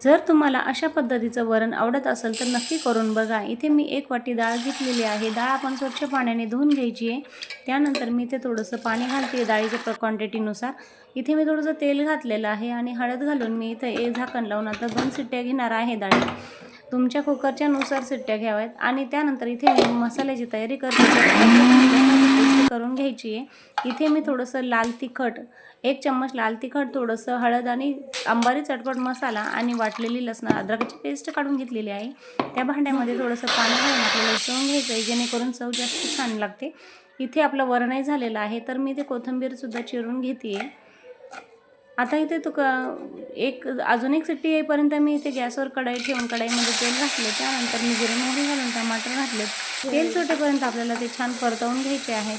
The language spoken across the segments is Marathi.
जर तुम्हाला अशा पद्धतीचं वरण आवडत असेल तर नक्की करून बघा। इथे मी 1 वाटी डाळ घेतलेली आहे। डाळ आपण स्वच्छ पाण्याने धुवून घ्यायची आहे। त्यानंतर मी इथे थोडंसं पाणी घालते डाळीच्या क्वांटिटीनुसार। इथे मी थोडंसं तेल घातलेलं आहे आणि हळद घालून मी इथे एक झाकण लावून आता 2 शिट्ट्या घेणार आहे डाळी। तुमच्या कुकरच्या नुसार शिट्ट्या घ्याव्यात आणि त्यानंतर इथे मी मसाल्याची तयारी करते। पेस्ट करून घ्यायची आहे। इथे मी थोडंसं लाल तिखट, 1 चम्मच लाल तिखट, थोडंसं हळद आणि अंबारी चटपट मसाला आणि वाटलेली लसण अद्रकाची पेस्ट काढून घेतलेली आहे। त्या भांड्यामध्ये थोडंसं पाणी घालून आपल्याला उकळून घ्यायचं आहे जेणेकरून चव जास्त छान लागते। इथे आपलं वरणही झालेलं आहे तर मी ते कोथिंबीर सुद्धा चिरून घेते आहे। आता इथे अजून एक शिट्टी येईपर्यंत मी इथे गॅसवर कढई ठेवून कढईमध्ये तेल घातले। त्यानंतर मी जिरे मोहरी घालून टमाटर घातले। तेल सुटेपर्यंत आपल्याला ते छान परतवून घ्यायचे आहे।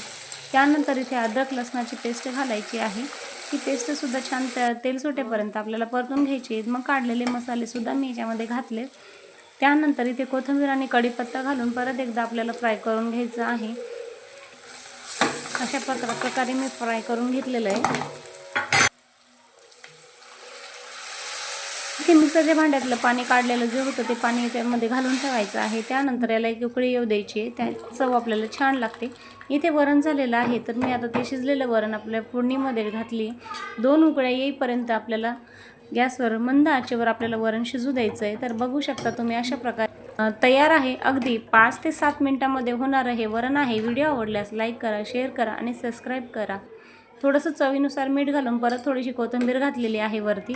त्यानंतर इथे अद्रक लसणाची पेस्ट घालायची आहे। ती पेस्ट सुद्धा छान तेल सुटेपर्यंत आपल्याला परतून घ्यायची आहे। मग काढलेले मसाले सुद्धा मी याच्यामध्ये घातले। त्यानंतर इथे कोथिंबीर आणि कढीपत्ता घालून परत एकदा आपल्याला फ्राय करून घ्यायचं आहे। अशा प्रकारे मी फ्राय करून घेतलेलं आहे। इथे मिक्सरच्या भांड्यातलं पाणी काढलेलं जे होतं ते पाणी त्यामध्ये घालून ठेवायचं आहे। त्यानंतर याला एक उकळी येऊ द्यायची, त्या चव आपल्याला छान लागते। इथे वरण झालेलं आहे तर मी आता ते शिजलेलं वरण आपल्या फोडणीमध्ये घातली। 2 उकळ्या येईपर्यंत आपल्याला गॅसवर मंद आचेवर आपल्याला वरण शिजू द्यायचं आहे। तर बघू शकता तुम्ही अशा प्रकारे तयार आहे। अगदी 5 ते 7 मिनिटांमध्ये होणारं हे वरण आहे। व्हिडिओ आवडल्यास लाईक करा, शेअर करा आणि सबस्क्राईब करा। थोडंसं चवीनुसार मीठ घालून परत थोडीशी कोथिंबीर घातलेली आहे वरती।